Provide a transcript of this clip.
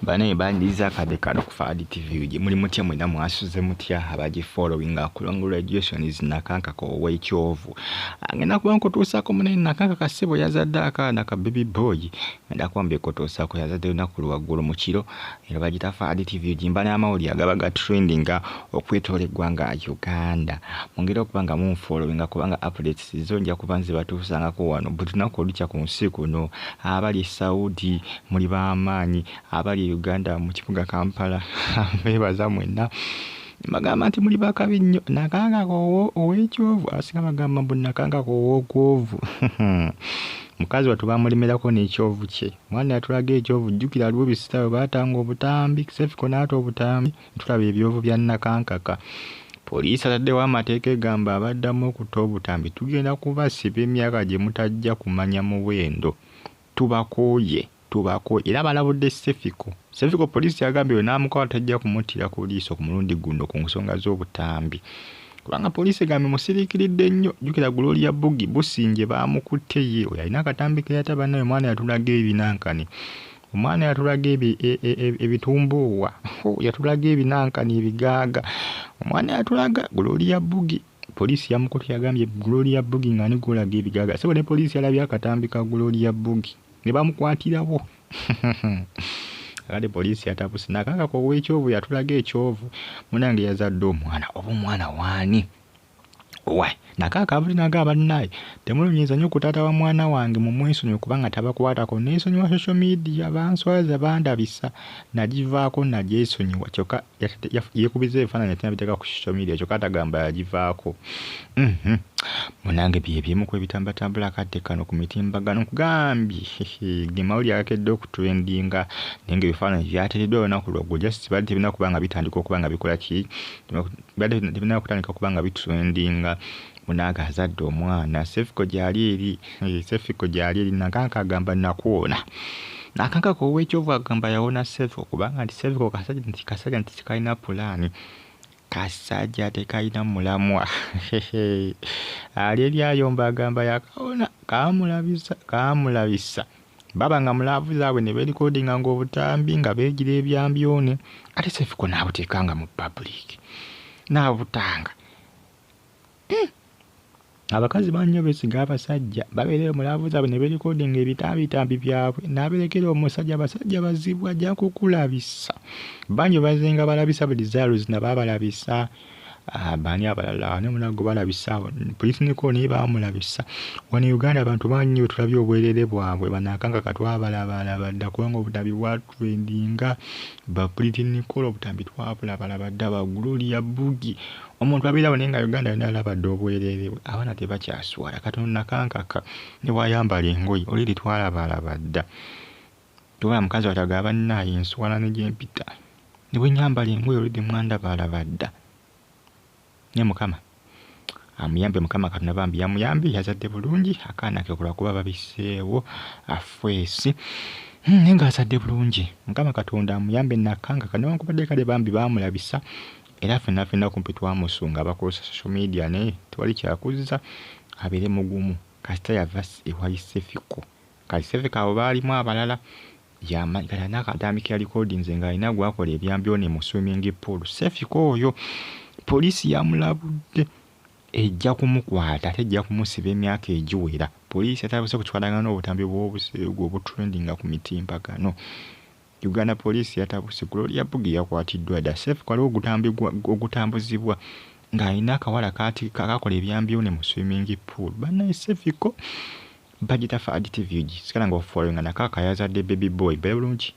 Bane bandiza kade kano ku Azadde TV muli mutya mwina mwasuze mutya abaji following akulongo radiation is Nakankaka ow'ekyovu ngenda kuba nkutuusako munene Nakankaka ssebo yazadde akaana ka baby boy ngenda kwambye kutuusako yazadde lunaku lwaggulu mu kiro era bagita Azadde TV mba n'amawulire agabaga trending okwetoola eggwanga Uganda mungera okuba nga munfollowing kubanga updates zonja kuba nzibatuusangako wano buli lunaku olukya ku nsi kuno abali Saudi muli b'amaanyi abali Uganda mu kibuga Kampala bebaza mwenna magamba nti muli bakabi nnyo Nakankaka ow'ekyovu asinga bagamba mbu Nakankaka ow'okwovu mukazi watu bamulimirako n'ekyovu kye mwana yatulaga ekyovu jjukira aliwo bisitawe baatanga obutambi Cephico n'ata obutambi tulaba ebyovu bya Nakankaka poliisi ataddewo amateeka egamba abaddamu okuta obutambi tugenda kubasiba emyaka gye mutajja kumanya muwendo tubakooye era balabudde Cephico poliisi yagambye n'amukwata tajja kumutira ku liiso ku mulundi guno ku nsonga z'obutambi kubanga poliisi egambye musiriikiridde nnyo jjukira Gloria Bugi Businje baamukutte ye oyo alina akatambi ke yataba naye omwana yatulaga ebinankani omwana yatulaga ebitumbuuwa yatulaga ebinankani ebigaaga omwana yatulaga Gloria Bugi poliisi yamukutte yagambye Gloria Bugi nga nigulaga ebigaaga so ne poliisi yalabye akatambi ka Gloria Bugi ne bamukwatirawo kale poliisi yatabuse Nakankaka ow'ekyovu yatulaga ekyovu munange yazadde omwana oba omwana waani Nakankaka abulinaga abannaye temulunyiza nnyo ku taata wa mwana wange mu mwesonyiwe kubanga tabakwatako neesonyiwa social media banswaza bandabisa nagivaako nagyesonyiwa kyokka yeekubiza ebifaananyi ate nabiteeka ku social media kyokka atagamba yagivaako munange byebimu ku ebitambatambula akadde kano ku mitimbagano nkugambye gemawuli akedde okutrendinga naye ngaebifaananyi byateereddwa olunaku lwaggulu just badde tebirina kuba nga bitandika okuba nga bikola ki badde tebirina kutandika okuba nga bitrendinga munange azadde omwana Cephico gyali eri Nakankaka agamba nakuwona Nakankaka ow'ekyovu agamba yawona Cephico kubanga nti Cephico kasajja nti tikalina pulaani kasajja tekalina mulamwa ali eri ayomba agamba yakawona kamulabisa baba nga mulaavu zaabwe ne beerikodinga ng'obutambi nga beegira ebyambyone ate Cephico n'abuteekanga mu public n'abutanga abakazi bannyo beesiga abasajja babeereyo mulaavu zaabwe ne beerikodinga ebitambitambi byabwe n'aberekera omusajja abasajja bazibu ajja kukulabisa banyo bazenga balabisa buli zaaluzi na babalabisa baani abalala ne munago balabisa poliisi niko naye baamulabisa wano Uganda abantu bangi bwe tulabye obwerere bwabwe Nakankaka twabalabalaba dda kubanga obutambi bwatrendinga bapoliisi nikola obutambi twabulabalaba dda ba Gloria Bugi omuntu abeerawo naye nga Uganda yonna alabadde obwerere bwe abaana tebakyaswala katono Nakankaka ne wayambala engoye oliri twalabalaba dda tubala mukazi wataga abannaye enswala ne gyempita ne bwe nyambala engoye oliri mwandabaalaba dda ne mukama amuyambe mukama Katonda bambi yamuyambi yazadde bulungi akaana ke kulwakuba babiseewo afwesi nenga azadde bulungi mukama Katonda amuyambe Nakankaka newankubadde kale bambi baamulabisa era ffenna kumpi twamusunga abakozesa social media naye tewali kyakuzza abeere mugumu kasita yava ewali Cephico kali Cephico abo baalimu abalala yamagala n'akatambi recordings ng'alina gwakola ebyambyone mu swimming pool Cephico oyo poliisi yamulabudde ejja kumukwata ate ejja kumusiba emyaka egiwera poliisi atabuse kukikwatagana n'obutambi bw'obuseegu obutrendinga ku mitimbagano Uganda poliisi yatabuse Gloria Bugi yakwatiddwa dda Cephico waliwo ogutambuzibwa ng'alina akawala kakola ebyambyone mu swimming pool bannaye Cephico bagita Azadde TV sikala nga ofollowinga Nakankaka yazadde baby boy bulungi